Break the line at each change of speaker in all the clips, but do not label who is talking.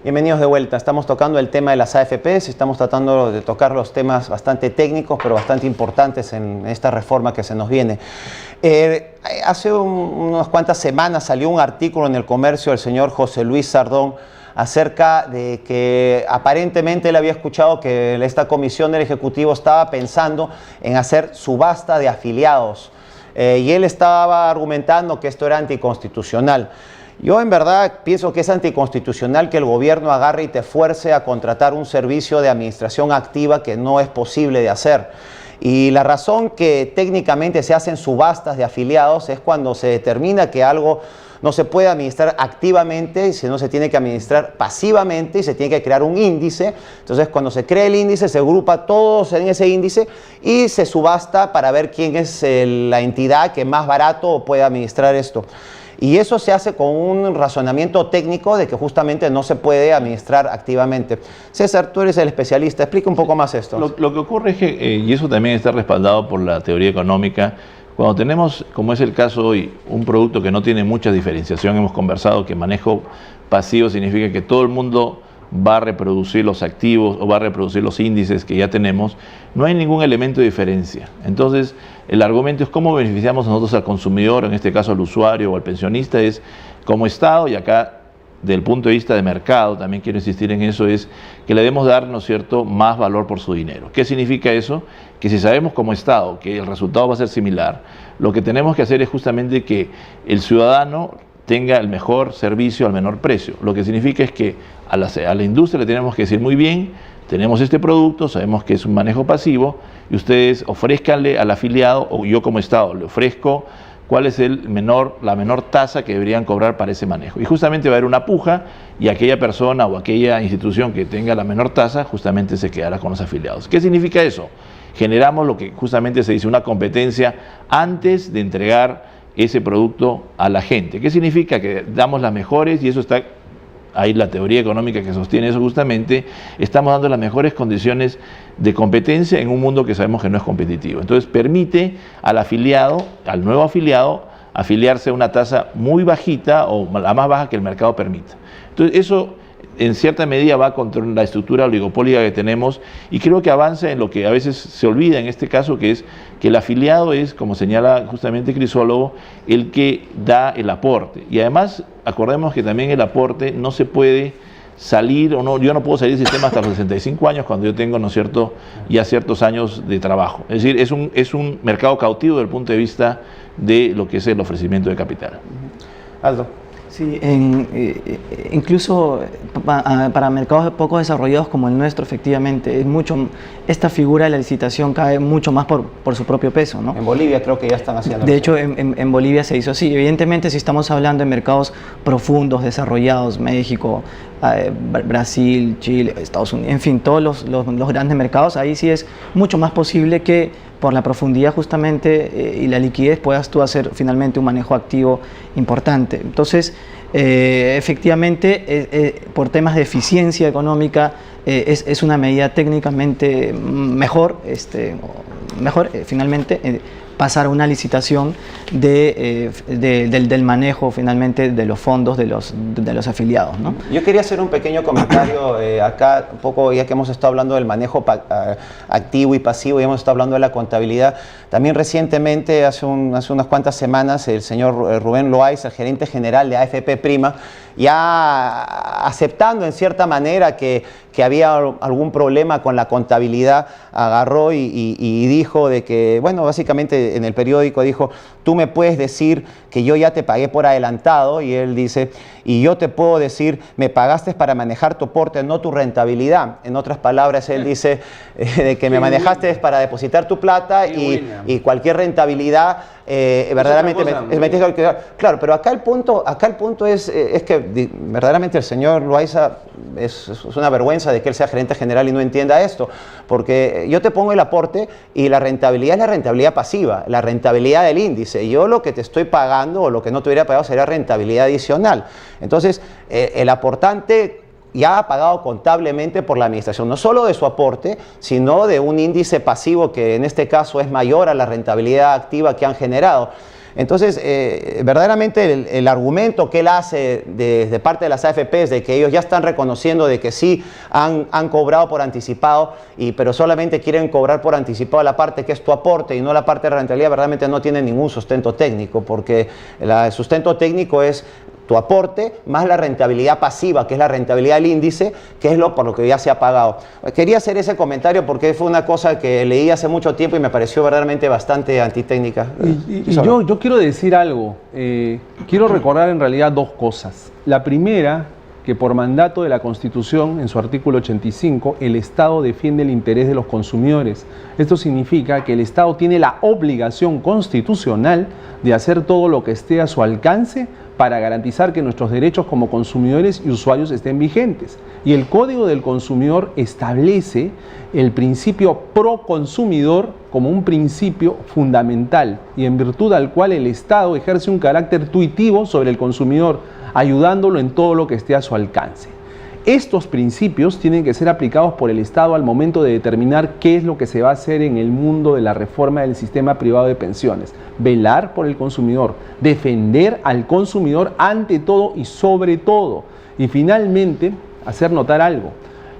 Bienvenidos de vuelta. Estamos tocando el tema de las AFPs, estamos tratando de tocar los temas bastante técnicos, pero bastante importantes en esta reforma que se nos viene. Hace unas cuantas semanas salió un artículo en El Comercio del señor José Luis Sardón acerca de que aparentemente él había escuchado que esta comisión del Ejecutivo estaba pensando en hacer subasta de afiliados y él estaba argumentando que esto era anticonstitucional. Yo en verdad pienso que es anticonstitucional que el gobierno agarre y te fuerce a contratar un servicio de administración activa que no es posible de hacer. Y la razón que técnicamente se hacen subastas de afiliados es cuando se determina que algo no se puede administrar activamente, sino se tiene que administrar pasivamente y se tiene que crear un índice. Entonces, cuando se crea el índice, se agrupa todos en ese índice y se subasta para ver quién es la entidad que más barato puede administrar esto. Y eso se hace con un razonamiento técnico de que justamente no se puede administrar activamente. César, tú eres el especialista, explica un poco más esto.
Lo que ocurre es que, y eso también está respaldado por la teoría económica, cuando tenemos, como es el caso hoy, un producto que no tiene mucha diferenciación, hemos conversado que manejo pasivo significa que todo el mundo va a reproducir los activos o va a reproducir los índices que ya tenemos, no hay ningún elemento de diferencia. Entonces, el argumento es cómo beneficiamos nosotros al consumidor, en este caso al usuario o al pensionista, es como Estado, y acá del punto de vista de mercado, también quiero insistir en eso, es que le debemos dar, ¿no es cierto?, más valor por su dinero. ¿Qué significa eso? Que si sabemos como Estado que el resultado va a ser similar, lo que tenemos que hacer es justamente que el ciudadano tenga el mejor servicio al menor precio. Lo que significa es que a la industria le tenemos que decir muy bien, tenemos este producto, sabemos que es un manejo pasivo y ustedes ofrézcanle al afiliado, o yo como Estado le ofrezco cuál es la menor tasa que deberían cobrar para ese manejo. Y justamente va a haber una puja y aquella persona o aquella institución que tenga la menor tasa justamente se quedará con los afiliados. ¿Qué significa eso? Generamos lo que justamente se dice una competencia antes de entregar ese producto a la gente. ¿Qué significa? Que damos las mejores, y eso está ahí la teoría económica que sostiene eso justamente, estamos dando las mejores condiciones de competencia en un mundo que sabemos que no es competitivo. Entonces permite al afiliado, al nuevo afiliado, afiliarse a una tasa muy bajita o la más baja que el mercado permita. Entonces eso en cierta medida va contra la estructura oligopólica que tenemos y creo que avanza en lo que a veces se olvida en este caso, que es que el afiliado es, como señala justamente Crisólogo, el que da el aporte. Y además, acordemos que también el aporte no se puede salir, o no, yo no puedo salir del sistema hasta los 65 años cuando yo tengo, ¿no es cierto?, ya ciertos años de trabajo. Es decir, es un mercado cautivo desde el punto de vista de lo que es el ofrecimiento de capital.
Aldo.
Sí, incluso para mercados poco desarrollados como el nuestro, efectivamente, esta figura de la licitación cae mucho más por su propio peso, ¿no?
En Bolivia creo que ya están haciendo.
De hecho, en Bolivia se hizo así. Evidentemente, si estamos hablando de mercados profundos, desarrollados, México, Brasil, Chile, Estados Unidos, en fin, todos los grandes mercados, ahí sí es mucho más posible que por la profundidad justamente y la liquidez puedas tú hacer finalmente un manejo activo importante. Entonces, efectivamente, por temas de eficiencia económica, es una medida técnicamente mejor, finalmente, pasar a una licitación del manejo finalmente de los fondos de los afiliados, ¿no?
Yo quería hacer un pequeño comentario acá, un poco ya que hemos estado hablando del manejo activo y pasivo y hemos estado hablando de la contabilidad. También recientemente, hace unas cuantas semanas, el señor Rubén Loaiza, el gerente general de AFP Prima, ya aceptando en cierta manera que había algún problema con la contabilidad, agarró y dijo de que, bueno, básicamente en el periódico dijo, tú me puedes decir que yo ya te pagué por adelantado, y él dice, y yo te puedo decir, me pagaste para manejar tu aporte, no tu rentabilidad. En otras palabras, él dice de que me manejaste para depositar tu plata y cualquier rentabilidad verdaderamente me tienes que calcular. Claro, pero acá el punto es que verdaderamente el señor Loaiza es una vergüenza de que él sea gerente general y no entienda esto, porque yo te pongo el aporte y la rentabilidad es la rentabilidad pasiva, la rentabilidad del índice. Yo lo que te estoy pagando o lo que no te hubiera pagado sería rentabilidad adicional. Entonces, el aportante ya ha pagado contablemente por la administración, no solo de su aporte, sino de un índice pasivo que en este caso es mayor a la rentabilidad activa que han generado. Entonces, verdaderamente el argumento que él hace de parte de las AFPs de que ellos ya están reconociendo de que sí han cobrado por anticipado, pero solamente quieren cobrar por anticipado la parte que es tu aporte y no la parte de rentabilidad, verdaderamente no tiene ningún sustento técnico, porque el sustento técnico es tu aporte más la rentabilidad pasiva, que es la rentabilidad del índice, que es por lo que ya se ha pagado. Quería hacer ese comentario porque fue una cosa que leí hace mucho tiempo y me pareció verdaderamente bastante antitécnica.
Y yo quiero decir algo. Quiero recordar en realidad dos cosas. La primera, que por mandato de la Constitución, en su artículo 85, el Estado defiende el interés de los consumidores. Esto significa que el Estado tiene la obligación constitucional de hacer todo lo que esté a su alcance para garantizar que nuestros derechos como consumidores y usuarios estén vigentes. Y el Código del Consumidor establece el principio pro consumidor como un principio fundamental y en virtud al cual el Estado ejerce un carácter tuitivo sobre el consumidor, ayudándolo en todo lo que esté a su alcance. Estos principios tienen que ser aplicados por el Estado al momento de determinar qué es lo que se va a hacer en el mundo de la reforma del sistema privado de pensiones. Velar por el consumidor, defender al consumidor ante todo y sobre todo. Y finalmente, hacer notar algo.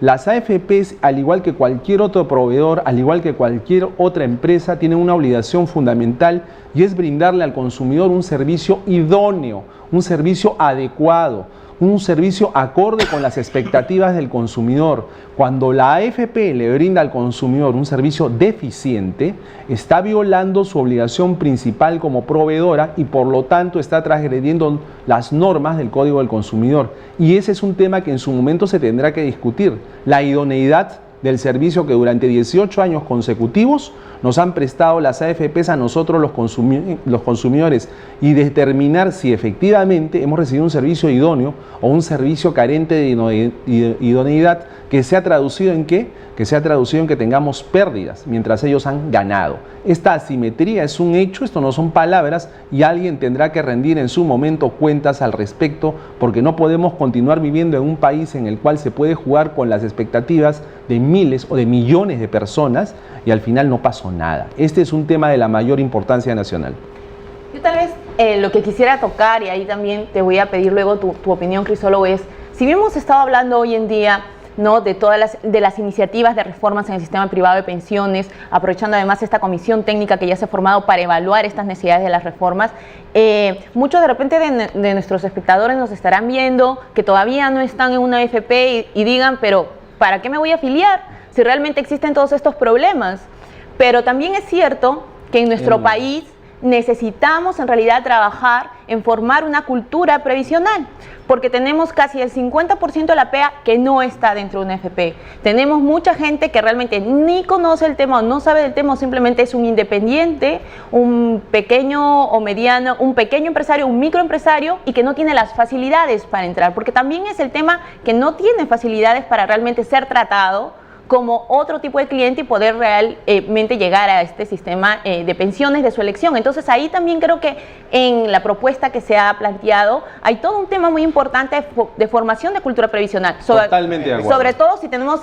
Las AFPs, al igual que cualquier otro proveedor, al igual que cualquier otra empresa, tienen una obligación fundamental y es brindarle al consumidor un servicio idóneo, un servicio adecuado, un servicio acorde con las expectativas del consumidor. Cuando la AFP le brinda al consumidor un servicio deficiente, está violando su obligación principal como proveedora y por lo tanto está transgrediendo las normas del Código del Consumidor. Y ese es un tema que en su momento se tendrá que discutir, la idoneidad del servicio que durante 18 años consecutivos nos han prestado las AFPs a nosotros los consumidores y determinar si efectivamente hemos recibido un servicio idóneo o un servicio carente de idoneidad que se ha traducido en ¿qué? Que se ha traducido en que tengamos pérdidas mientras ellos han ganado. Esta asimetría es un hecho, esto no son palabras y alguien tendrá que rendir en su momento cuentas al respecto porque no podemos continuar viviendo en un país en el cual se puede jugar con las expectativas de miles o de millones de personas y al final no pasó nada. Este es un tema de la mayor importancia nacional.
Yo tal vez lo que quisiera tocar, y ahí también te voy a pedir luego tu opinión, Crisólogo, es, si bien hemos estado hablando hoy en día, ¿no?, de todas las iniciativas de reformas en el sistema privado de pensiones, aprovechando además esta comisión técnica que ya se ha formado para evaluar estas necesidades de las reformas, muchos de repente de nuestros espectadores nos estarán viendo que todavía no están en una AFP y digan, pero ¿para qué me voy a afiliar si realmente existen todos estos problemas? Pero también es cierto que en nuestro país necesitamos en realidad trabajar en formar una cultura previsional, porque tenemos casi el 50% de la PEA que no está dentro de una AFP. Tenemos mucha gente que realmente ni conoce el tema o no sabe del tema, o simplemente es un independiente, un pequeño o mediano, un pequeño empresario, un microempresario y que no tiene las facilidades para entrar, porque también es el tema que no tiene facilidades para realmente ser tratado como otro tipo de cliente y poder realmente llegar a este sistema de pensiones de su elección. Entonces ahí también creo que en la propuesta que se ha planteado hay todo un tema muy importante de formación de cultura previsional.
Totalmente de acuerdo.
Sobre todo si tenemos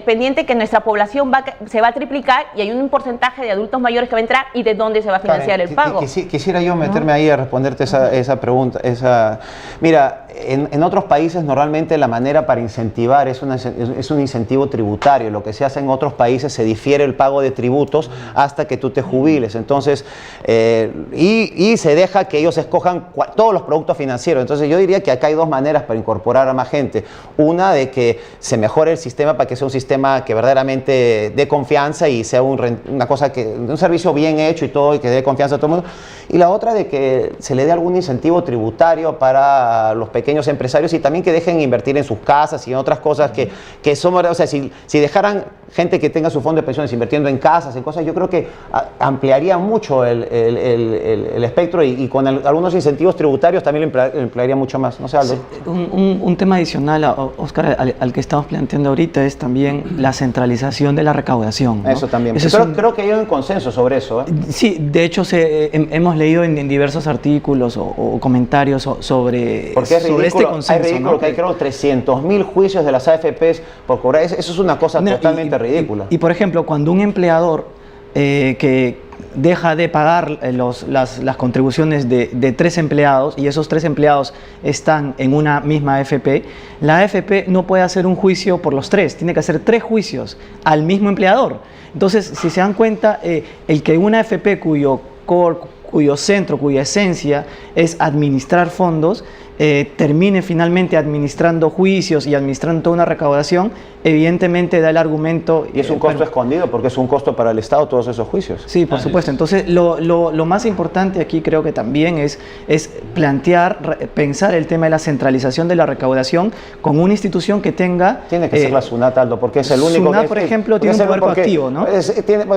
pendiente que nuestra población se va a triplicar y hay un porcentaje de adultos mayores que va a entrar y de dónde se va a financiar el pago.
Quisiera yo meterme ahí a responderte esa pregunta. Mira, en otros países normalmente la manera para incentivar es un incentivo tributario. Lo que se hace en otros países se difiere el pago de tributos hasta que tú te jubiles. Entonces, y se deja que ellos escojan todos los productos financieros. Entonces yo diría que acá hay dos maneras para incorporar a más gente. Una, de que se mejore el sistema para que sea un sistema que verdaderamente dé confianza y sea una cosa un servicio bien hecho y todo, y que dé confianza a todo el mundo. Y la otra, de que se le dé algún incentivo tributario para los pequeños empresarios y también que dejen invertir en sus casas y en otras cosas que son, o sea, si dejaran gente que tenga su fondo de pensiones invirtiendo en casas, en cosas, yo creo que ampliaría mucho el espectro y con algunos incentivos tributarios también lo emplearía mucho más. No sé, Aldo.
Un tema adicional, Oscar, al que estamos planteando ahorita es también la centralización de la recaudación, ¿no?
Eso también. Creo que hay un consenso sobre eso.
Sí, de hecho hemos leído en diversos artículos o comentarios sobre este consenso.
Es ridículo, ¿no? Que hay, creo, 300.000 juicios de las AFPs por cobrar. Eso es una cosa totalmente ridícula.
Y por ejemplo, cuando un empleador que deja de pagar las contribuciones de 3 empleados y esos 3 empleados están en una misma AFP, la AFP no puede hacer un juicio por los 3, tiene que hacer 3 juicios al mismo empleador. Entonces, si se dan cuenta, el que una AFP cuyo centro, cuya esencia es administrar fondos, termine finalmente administrando juicios y administrando toda una recaudación, evidentemente da el argumento...
Y es un costo escondido, porque es un costo para el Estado todos esos juicios.
Sí, por supuesto. Entonces, lo más importante aquí creo que también es pensar el tema de la centralización de la recaudación con una institución que tenga...
Tiene que ser la SUNAT, Aldo, porque es el único...
SUNAT, por ejemplo, tiene un poder coactivo, ¿no?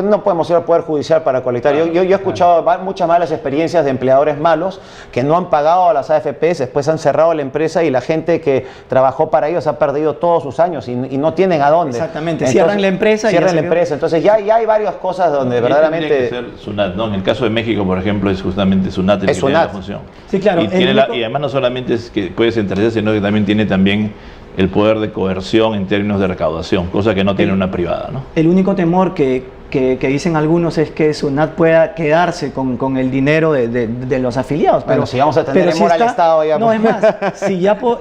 No podemos ir al Poder Judicial para colectar. Yo he escuchado muchas malas experiencias de empleadores malos que no han pagado a las AFPs, después han cerrado la empresa y la gente que trabajó para ellos ha perdido todos sus años y no tienen a dónde.
Exactamente, cierran la empresa.
Cierran la empresa. Entonces ya hay varias cosas donde verdaderamente...
Tiene que ser SUNAT, ¿no? En el caso de México, por ejemplo, es justamente SUNAT el que tiene la función.
Sí, claro.
Y además no solamente es que puede centralizar, sino que también tiene el poder de coerción en términos de recaudación, cosa que no tiene una privada, ¿no?
El único temor que dicen algunos es que SUNAT pueda quedarse con el dinero de los afiliados.
Bueno, si vamos a tener al Estado ya...
No, es más,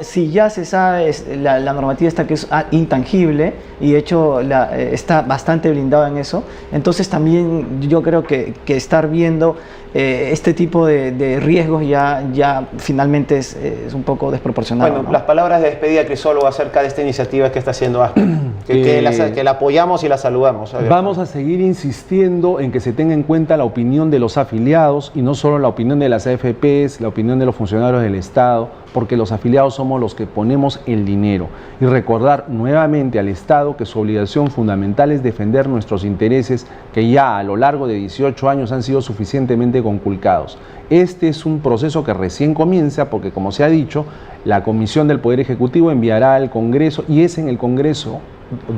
si ya se sabe, la normativa está que es intangible y de hecho está bastante blindada en eso, entonces también yo creo que estar viendo este tipo de riesgos ya finalmente es un poco desproporcionado.
Bueno,
¿no?
las palabras de despedida, crisólogo, acerca de esta iniciativa que está haciendo ASPE, que la apoyamos y la saludamos.
Vamos a seguir insistiendo en que se tenga en cuenta la opinión de los afiliados y no solo la opinión de las AFPs, la opinión de los funcionarios del Estado, porque los afiliados somos los que ponemos el dinero. Y recordar nuevamente al Estado que su obligación fundamental es defender nuestros intereses que ya a lo largo de 18 años han sido suficientemente conculcados. Este es un proceso que recién comienza porque, como se ha dicho, la Comisión del Poder Ejecutivo enviará al Congreso y es en el Congreso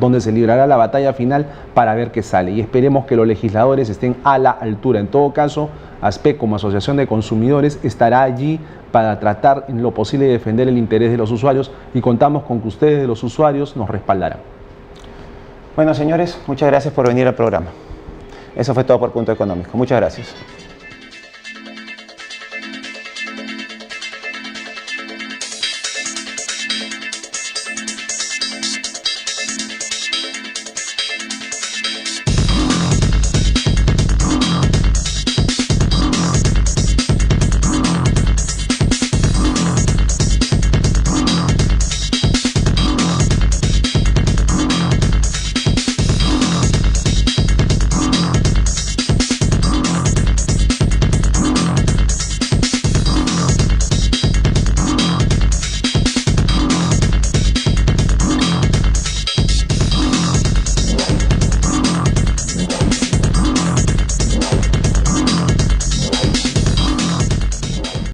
donde se librará la batalla final para ver qué sale. Y esperemos que los legisladores estén a la altura. En todo caso, ASPE como Asociación de Consumidores estará allí para tratar en lo posible de defender el interés de los usuarios y contamos con que ustedes, los usuarios, nos respaldarán.
Bueno, señores, muchas gracias por venir al programa. Eso fue todo por Punto Económico. Muchas gracias.